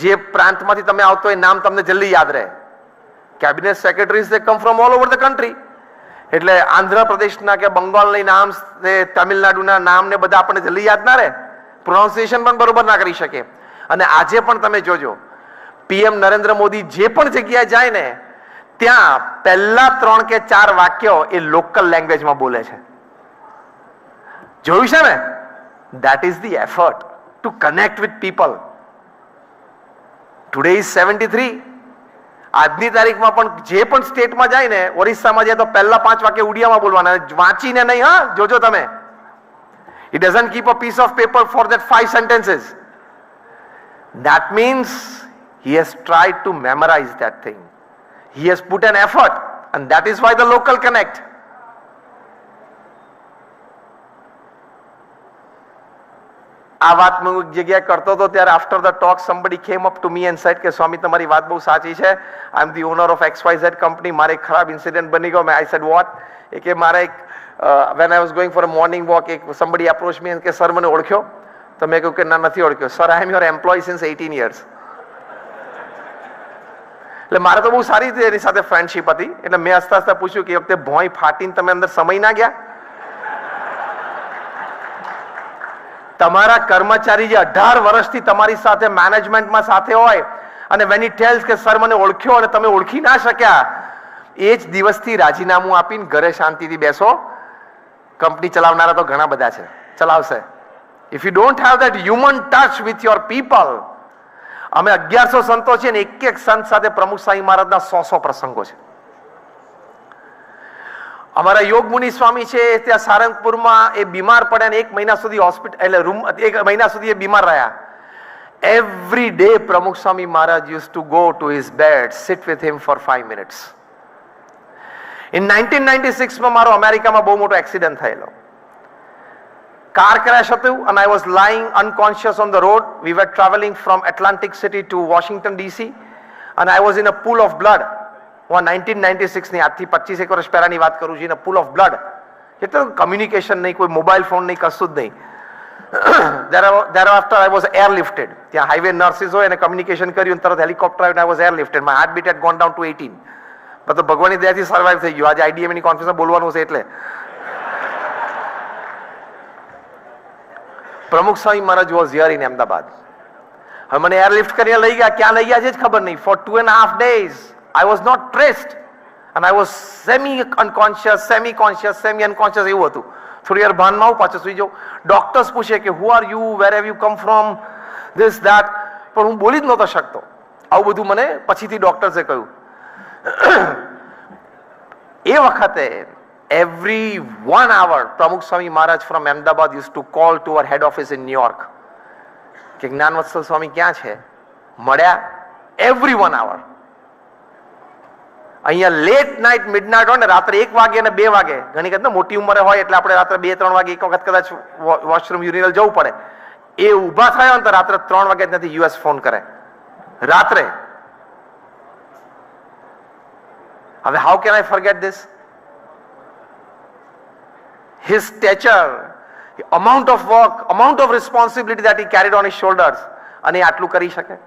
જે પ્રાંતમાંથી તમે આવતો એ નામ તમને જલ્દી યાદ રહે. Cabinet secretaries they come from all over the country. એટલે આંધ્રપ્રદેશના કે બંગાળના નામ, તમિલનાડુના નામ ને બધા આપણને જલ્દી યાદ ના રહે, પ્રોનાઉન્સિએશન પણ બરોબર ના કરી શકે. અને આજે પણ તમે જોજો, PM નરેન્દ્ર મોદી જે પણ જગ્યાએ જાય ને ત્યાં પહેલા 3 કે 4 વાક્યો એ લોકલ લેંગ્વેજમાં બોલે છે. જોયું છે ને? That is the effort to connect with people. Today is 73. આજની તારીખમાં પણ જે પણ સ્ટેટમાં જાય ને, ઓરિસ્સામાં જાય તો પહેલા 5 વાક્ય ઉડિયામાં બોલવાના, વાંચીને નહીં. હા, જોજો તમે. He doesn't keep a piece of paper for that 5 sentences. That means he has tried to memorize that thing. He has put an effort, and that is why the local connect. આ વાત હું એક જગ્યાએ કરતો હતો ત્યારે after the talk somebody came up to me and said કે સ્વામી તમારી વાત બહુ સાચી છે. I am the owner of XYZ company. મારે એક ખરાબ ઇન્સિડન્ટ બની ગયો. I said what? કે મારે એક when I was going for a morning walk, somebody approached me and કે સર મને ઓળખ્યો? તો મેં કહ્યું કે ના, નથી ઓળખ્યો. Sir, I am your employee since 18 years. એટલે મારે તો બહુ સારી રીતે એની સાથે ફ્રેન્ડશીપ હતી. એટલે મેં હસતા હસતા પૂછ્યું કે એ વખતે ભોંય ફાટીને તમે અંદર સમય ના ગયા? તમારા કર્મચારી જે 18 વર્ષથી તમારી સાથે મેનેજમેન્ટમાં સાથે હોય અને વેન ઇટ ટેલ્સ કે સર મને ઓળખ્યો અને તમે ઓળખી ના શક્યા, એ જ દિવસથી રાજીનામું આપીને ઘરે શાંતિથી બેસો. કંપની ચલાવનારા તો ઘણા બધા છે, ચલાવશે. If you don't have that human touch with your people. અમે 1100 સંતો છે ને એક સંત સાથે પ્રમુખ સ્વામી મહારાજના 100 પ્રસંગો છે. અમારા યોગ મુનિ સ્વામી છે ત્યાં સારંગપુરમાં, એ બીમાર પડ્યા ને 1 મહિના સુધી હોસ્પિટલ એટલે રૂમ 1 મહિના સુધી એ બીમાર રહ્યા. Every day Pramukh Swami Maharaj use to go to his bed, sit with him for 5 minutes. In 1996 માં મારો અમેરિકામાં બહુ મોટો એક્સિડન્ટ થયેલો. કાર ક્રેશ હતું and I was lying unconscious on the road. We were traveling from Atlantic City to Washington DC and I was in a pool of blood. 1996 ની આજથી 25 વર્ષ પહેલાની વાત કરું છું. પૂલ ઓફ બ્લડ એટલે કમ્યુનિકેશન નહીં, કોઈ મોબાઈલ ફોન નહીં, કશું જ નહીં. thereafter I was airlifted. ત્યાં હાઈવે નર્સિસ હોય અને કમ્યુનિકેશન કર્યું, તરત હેલિકોપ્ટર આવ્યું, I was airlifted. My heartbeat had gone down to 18. તો ભગવાનની દયાથી સર્વાઈવ થઈ ગયું. આજે IDM ની કોન્ફરન્સમાં બોલવાનું છે એટલે. પ્રમુખ સ્વામી મહારાજ વોઝ હિયર ઇન અમદાવાદ. હવે મને એરલિફ્ટ કરીને લઈ ગયા, ક્યાં લઈ ગયા છે જ ખબર નહીં. For 2.5 days I was not traced and I was semi unconscious, semi conscious, semi unconscious એવું હતું. થોડી વાર ભાનમાં આવું, પાછો સુઈ જાઉં. ડોક્ટર્સ પૂછે કે who are you, where have you come from, this that, પણ હું બોલી જ નહોતો શકતો. આવું બધું મને પછીથી ડોક્ટર્સે કહ્યું. એ વખતે every 1 hour Pramukh Swami Maharaj from Ahmedabad used to call to our head office in New York કે જ્ઞાનવત્સલ સ્વામી ક્યાં છે, મળ્યા. every 1 hour. અહીંયા લેટ નાઇટ મિડનાઇટ હોય ને, રાત્રે 1 વાગે અને 2 વાગે, ઘણી વખત મોટી ઉંમરે હોય એટલે આપણે રાત્રે 2-3 વાગે એક વખત કદાચ વોશરૂમ યુરિનલ જવું પડે, એ ઊભા થયા ને તો રાત્રે 3 વાગે જ નથી યુએસ ફોન કરે રાત્રે. હવે how can I forget this? His stature, amount of work, amount of responsibility that he carried on his shoulders, અને આટલું કરી શકે.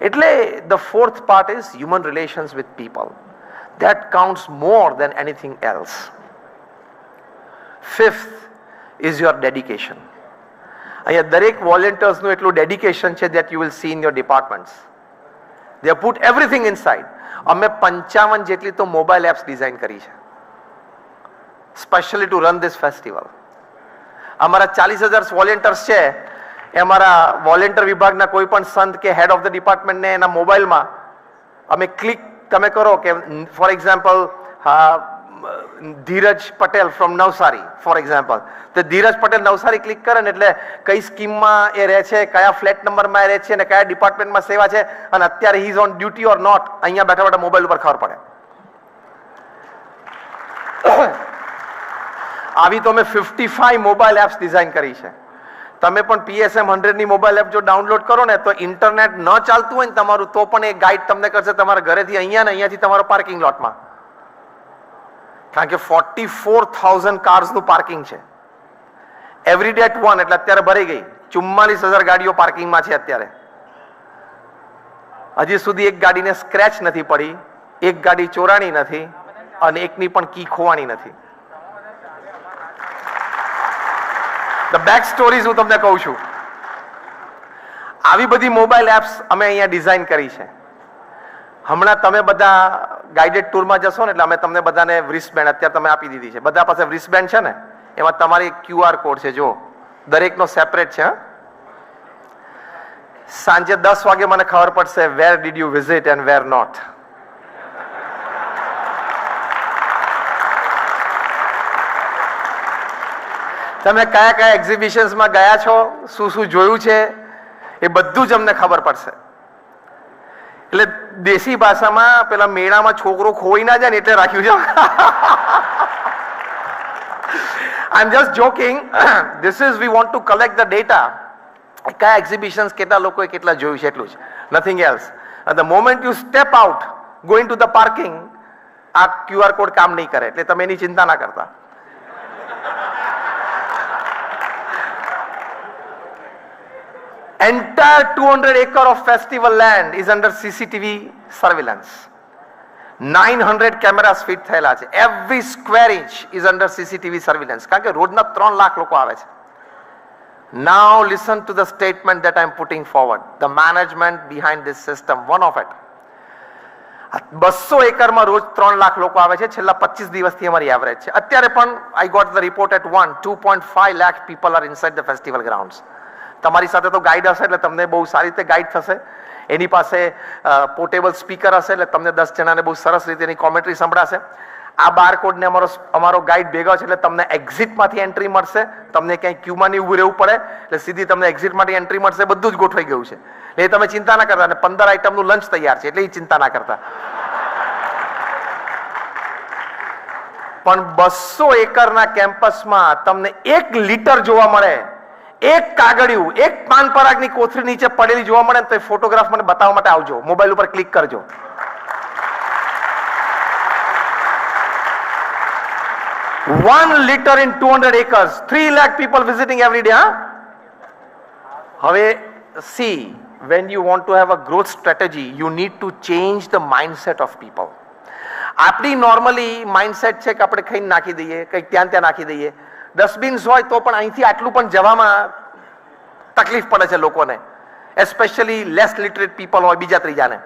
એટલે the fourth part is human relations with people. That counts more than anything else. Fifth is your dedication. અહીંયા દરેક વોલેન્ટિયર્સનું એટલું ડેડિકેશન છે that you will see in your departments. They have put everything inside. અમે 55 જેટલી તો મોબાઈલ એપ્સ ડિઝાઇન કરી છે, specially two run this festival. અમારા 40,000 વોલેન્ટિયર્સ છે, એ અમારા વોલેન્ટિયર વિભાગના કોઈ પણ સંત કે હેડ ઓફ ધ ડિપાર્ટમેન્ટને એના મોબાઈલમાં અમે ક્લિક તમે કરો કે for example Dhiraj Patel from Navsari for example, તો ધીરજ પટેલ નવસારી ક્લિક કરે ને એટલે કઈ સ્કીમમાં એ રહે છે, કયા ફ્લેટ નંબરમાં એ રહે છે અને કયા ડિપાર્ટમેન્ટમાં સેવા છે અને અત્યારે he is on duty or not, અહીંયા બેઠા બેઠા મોબાઈલ ઉપર ખબર પડે. આવી તો અમે 55 મોબાઈલ એપ્સ ડિઝાઇન કરી છે. તમે પણ PSM 100 ની મોબાઈલ એપ જો ડાઉનલોડ કરો ને તો ઇન્ટરનેટ ન ચાલતું હોય ને તમારું, તો પણ એ ગાઈડ તમને કરશે તમારા ઘરેથી અહીંયા ને અહીંયાથી તમારો પાર્કિંગ લોટમાં. કારણ કે 44,000 કાર્સનું પાર્કિંગ છે એવરી ડે એટ 1, એટલે અત્યારે ભરાઈ ગઈ. 44,000 ગાડીઓ પાર્કિંગમાં છે અત્યારે. હજી સુધી એક ગાડીને સ્ક્રેચ નથી પડી, એક ગાડી ચોરાણી નથી અને એકની પણ કી ખોવાની નથી. ધ બેક સ્ટોરીઝ હું તમને કહું છું. આવી બધી મોબાઈલ એપ્સ અમે અહીંયા ડિઝાઇન કરી છે. હમણાં તમે બધા ગાઈડેડ ટૂરમાં જશો ને એટલે અમે તમને બધાને વ્રિસ્ટબેન્ડ અત્યારે તમે આપી દીધી છે. બધા પાસે વ્રિસ્ટબેન્ડ છે ને, એમાં તમારી QR કોડ છે, જો દરેકનો સેપરેટ છે. સાંજે 10 વાગે મને ખબર પડશે where did you visit and where not. તમે કયા કયા એક્ઝિબિશન્સમાં ગયા છો, શું શું જોયું છે, એ બધું જ અમને ખબર પડશે. એટલે દેશી ભાષામાં પેલા મેળામાં છોકરો ખોઈ ના જાય ને એટલે રાખ્યું છે. I am just joking. This is we want to collect the data. કયા એક્ઝિબિશન્સ કેટલા લોકોએ કેટલા જોયું છે એટલું જ, nothing else. The moment you step out going to the parking, આ QR કોડ કામ નહીં કરે, એટલે તમે એની ચિંતા ના કરતા. Entire 200 acre of festival land is under CCTV surveillance. 900 cameras fit થયેલા છે. Every square inch is under CCTV surveillance. કારણ કે રોજના 3 લાખ લોકો આવે છે. Now listen to the statement that I am putting forward. The management behind this system, one of it. 200 એકરમાં રોજ 3 લાખ લોકો આવે છે. છેલ્લા 25 દિવસથી અમારી એવરેજ છે. અત્યારે પણ I got the report at 2.5 lakh people are inside the festival grounds. તમારી સાથે તો ગાઈડ હશે એટલે તમને બહુ સારી રીતે ગાઈડ થશે. એની પાસે પોર્ટેબલ સ્પીકર હશે એટલે તમને 10 જણાને બહુ સરસ રીતે એની કોમેન્ટ્રી સંભળાશે. આ બારકોડ ને અમારો ગાઈડ ભેગો છે એટલે તમને એક્ઝિટમાંથી એન્ટ્રી મળશે. તમને ક્યાંય ક્યુમાં નહીં ઊભું રહેવું પડે એટલે સીધી તમને એક્ઝિટમાંથી એન્ટ્રી મળશે. બધું જ ગોઠવાઈ ગયું છે એટલે તમે ચિંતા ના કરતા. અને 15 આઈટમનું લંચ તૈયાર છે એટલે એ ચિંતા ના કરતા. પણ 200 એકરના કેમ્પસમાં તમને 1 લીટર જોવા મળે, એક કાગળિયું, એક પાન પરાગની કોથળી નીચે પડેલી જોવા મળે તો એ ફોટોગ્રાફ મને બતાવવા માટે આવજો. મોબાઈલ ઉપર ક્લિક કરજો. One liter in 200 acres, 3 lakh people visiting every day. હવે see, when you want to have a growth strategy, you need to change the mindset of people. આપણી નોર્મલી માઇન્ડસેટ છે કે આપણે ખાઈને નાખી દઈએ, કંઈક ત્યાં નાખી દઈએ. ડસ્ટબિન્સ હોય તો પણ અહીંથી આટલું પણ જવામાં તકલીફ પડે છે લોકોને, એસ્પેશિયલી લેસ લિટરેટ પીપલ હોય, બીજા ત્રીજાને.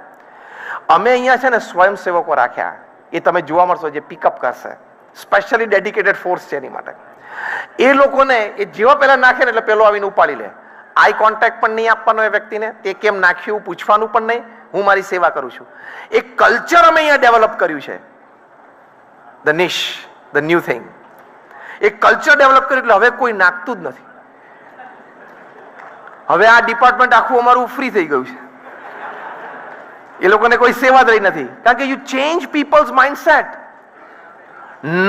અમે અહીંયા છે ને સ્વયંસેવકો રાખ્યા, એ તમે જોવા મળશો, જે પિકઅપ કરશે. સ્પેશિયલી ડેડિકેટેડ ફોર્સ છે એની માટે. એ લોકોને એ જેવા પહેલા નાખે ને એટલે પેલો આવીને ઉપાડી લે. આઈ કોન્ટેક્ટ પણ નહીં આપવાનો એ વ્યક્તિને, તે કેમ નાખ્યું પૂછવાનું પણ નહીં. હું મારી સેવા કરું છું. એક કલ્ચર અમે અહીંયા ડેવલપ કર્યું છે. The niche, the new thing. એક કલ્ચર ડેવલપ કર્યું એટલે હવે કોઈ નાખતું જ નથી. હવે આ ડિપાર્ટમેન્ટ આખું અમારું ફ્રી થઈ ગયું છે. એ લોકોને કોઈ સેવા જ રહી નથી. કારણ કે you change people's mindset.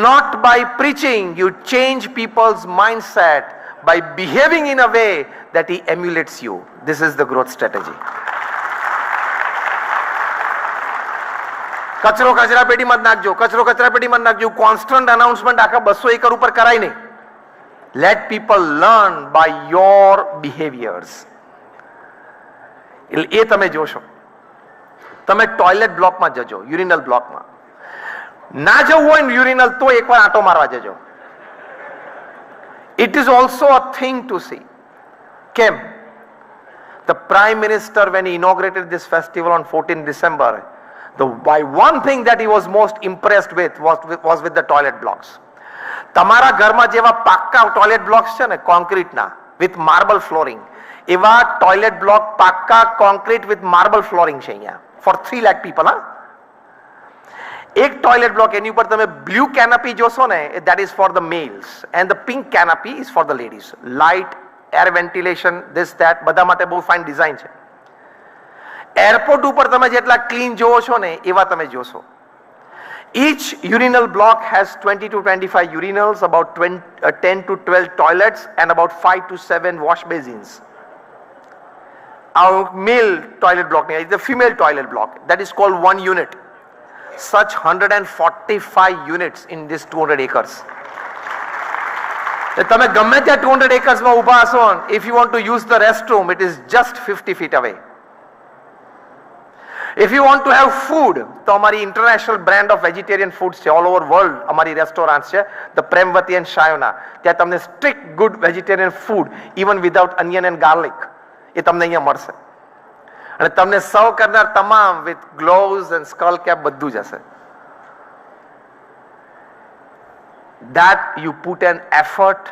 Not by preaching, you change people's mindset by behaving in a way that he emulates you. This is the growth strategy. કચરો કચરા પેટીમાં નાખજો, કચરો કચરા પેટીમાં નાખજો. કોન્સ્ટન્ટ અનાઉન્સમેન્ટ આખા 200 એકર ઉપર કરાય નહીં. Let people learn by your behaviors. એ તમે જોશો. તમે ટોયલેટ બ્લોકમાં જજો, યુરિનલ બ્લોકમાં. ના જવું હોય ને યુરિનલ તો એકવાર આંટો મારવા જજો. It is also a thing to see. કેમ? The Prime Minister, when he inaugurated this festival on 14 December, by one thing that he was most impressed with was with the toilet blocks. તમારા ઘરમાં જેવા પાક્કા ટોયલેટ બ્લોક્સ છે ને કોન્ક્રીટના વિથ માર્બલ ફ્લોરિંગ, એવા ટોયલેટ બ્લોક પાક્કા કોન્ક્રીટ વિથ માર્બલ ફ્લોરિંગ છે અહીંયા ફોર 3 લાખ પીપલ. એક ટોયલેટ બ્લોક, એની ઉપર તમે બ્લુ કેનપી જોશો ને, that is for the males and the pink canopy is for the ladies. Light, air ventilation, this that, બધા માટે બહુ ફાઇન ડિઝાઇન છે. એરપોર્ટ ઉપર તમે જેટલા ક્લીન જોવો છો ને એવા તમે જોશો. Each urinal block has 20 to 25 urinals, about 10 to 12 toilets and about 5 to 7 wash basins. Our male toilet block, the female toilet block, that is called one unit. Such 145 units in this 200 acres. તમે ગમે ત્યાં 200 acres માં ઊભા હશો, if you want to use the restroom, it is just 50 feet away. If you want to have food, તો અમારી international brand of vegetarian foods છે, all over world અમારી restaurants છે, the Pramukh and Shayona. ત્યાં તમને strict good vegetarian food, even without onion and garlic, એ તમને અહીંયા મળશે. અને તમને સર્વ કરનાર તમામ with gloves and skull cap બધું જ હશે. That you put an effort,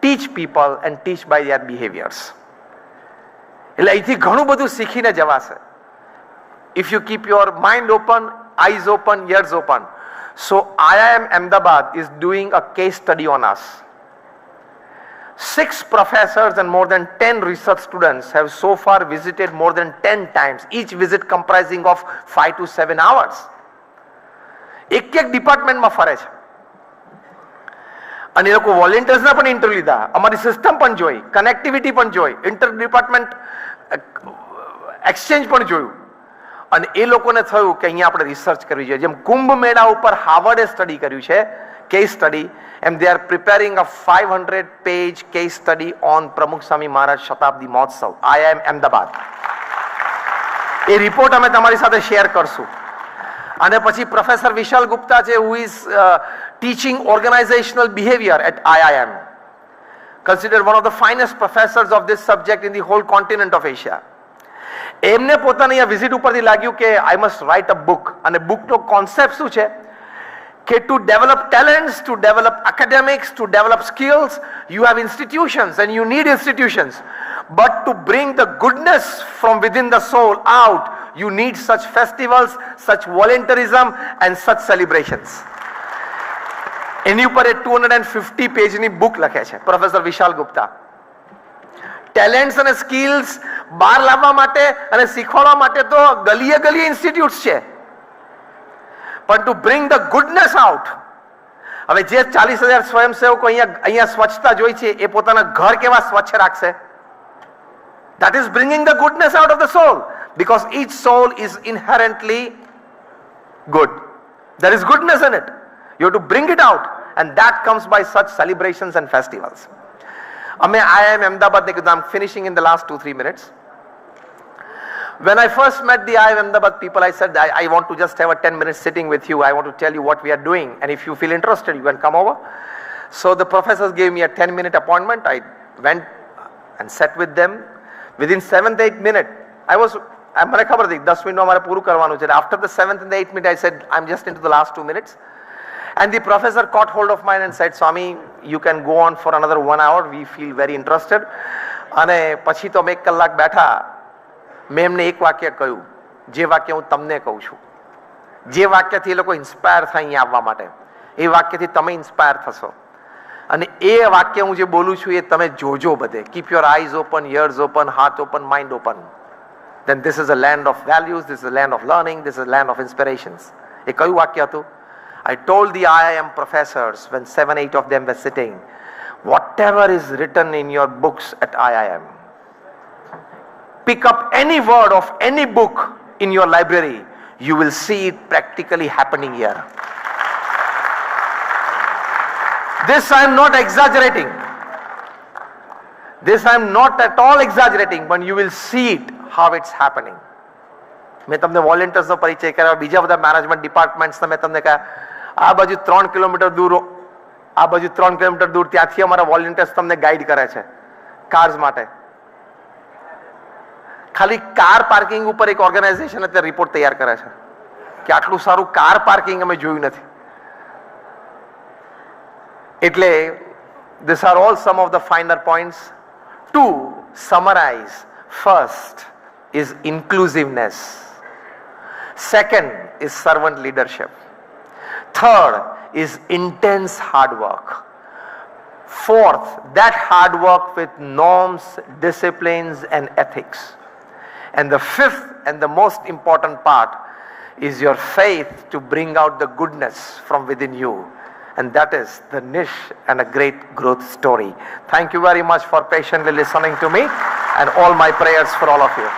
teach people and teach by their behaviors. એટલે અહીંથી ઘણું બધું શીખીને જવાશે. If you keep your mind open, eyes open, ears open. So IIM Ahmedabad is doing a case study on us. 6 professors and more than 10 research students have so far visited more than 10 times, each visit comprising of 5 to 7 hours. એક ડિપાર્ટમેન્ટમાં ફરે છે અને એ લોકો વોલેન્ટિયર્સના પણ ઇન્ટરવ્યુ લીધા, અમારી સિસ્ટમ પણ જોઈ, કનેક્ટિવિટી પણ જોઈ, ઇન્ટર ડિપાર્ટમેન્ટ એક્સચેન્જ પણ જોયું. અને એ લોકોને થયું કે અહીંયા આપણે રિસર્ચ કરવી જોઈએ. જેમ કુંભ મેળા ઉપર હાર્વર્ડે સ્ટડી કર્યું છે case study, and they are preparing a 500-page case study on Pramukh Swami Maharaj Shatabdi Mahotsav, IIM Ahmedabad. A report અમે તમારી સાથે શેર કરશું. અને પછી પ્રોફેસર વિશાલ ગુપ્તા છે, who is teaching organizational behavior at IIM, considered one of the finest professors of this subject in the whole continent of Asia. એમને પોતાની આ વિઝિટ ઉપરથી લાગ્યું કે I must write a book. અને બુકનો કોન્સેપ્ટ શું છે કે to develop talents, to develop academics, to develop skills, you have institutions and you need institutions. But to bring the goodness from within the soul out, you need such festivals, such volunteerism and such celebrations. એની ઉપર એ 250 પેજની બુક લખે છે પ્રોફેસર વિશાલ ગુપ્તા. ટેલેન્ટ્સ અને સ્કિલ્સ બહાર લાવવા માટે અને શીખવાડવા માટે તો ગલીએ ગલીએ ઇન્સ્ટિટ્યૂટ્સ છે, પણ to bring the goodness out. હવે જે 40,000 સ્વયંસેવકો અહીંયા સ્વચ્છતા જોઈ છે, એ પોતાના ઘર કેવા સ્વચ્છ રાખશે? That is bringing the goodness out of the soul, because each soul is inherently good. There is goodness in it. You have to bring it out, and that comes by such celebrations and festivals. I am Ahmedabad. I'm finishing in the last 2-3 minutes. When I first met the IIM Ahmedabad people, I said, I want to just have a 10-minute sitting with you. I want to tell you what we are doing, and if you feel interested, you can come over. So the professors gave me a 10-minute appointment. I went and sat with them. Within 7th-8th minute, મને ખબર હતી 10 મિનિટમાં મારે પૂરું કરવાનું છે. After the 7th and the 8th minute, I said, I'm just into the last 2 minutes. And the professor caught hold of mine and said, Swami, you can go on for another 1 hour. We feel very interested. અને પછી તો અમે 1 કલાક બેઠા. મેં એમને એક વાક્ય કહ્યું, જે વાક્ય હું તમને કહું છું, જે વાક્યથી એ લોકો ઇન્સ્પાયર થાય અહીંયા આવવા માટે, એ વાક્યથી તમે ઇન્સ્પાયર થશો. અને એ વાક્ય હું જે બોલું છું એ તમે જોજો બધે. Keep your eyes open, ears open, heart open, mind open. Then this is a land of values, this is a land of learning, this is a land of inspirations. એ કયું વાક્ય હતું? I told the IIM professors when 7-8 of them were sitting, whatever is written in your books at IIM, pick up any word of any book in your library, you will see it practically happening here. This I am not exaggerating. This I am not at all exaggerating, but you will see it how it's happening. મેં તમને વોલેન્ટિયર્સનો પરિચય કર્યો, બીજા બધા મેનેજમેન્ટ ડિપાર્ટમેન્ટ્સને મેં તમને કહ્યા, આ બાજુ 3 કિલોમીટર દૂર, આ બાજુ 3 કિલોમીટર દૂર, ત્યાંથી અમારા વોલેન્ટિયર્સ તમને ગાઈડ કરે છે કાર્સ માટે. ખાલી કાર પાર્કિંગ ઉપર એક ઓર્ગેનાઇઝેશન અત્યારે રિપોર્ટ તૈયાર કરે છે કે આટલું સારું કાર પાર્કિંગ અમે જોયું નથી. એટલે these are all some of the finer points. To summarize, first is inclusiveness. Second is servant leadership. Third is intense hard work. Fourth, that hard work with norms, disciplines and ethics. And the fifth and the most important part is your faith to bring out the goodness from within you. And that is the niche and a great growth story. Thank you very much for patiently listening to me, and all my prayers for all of you.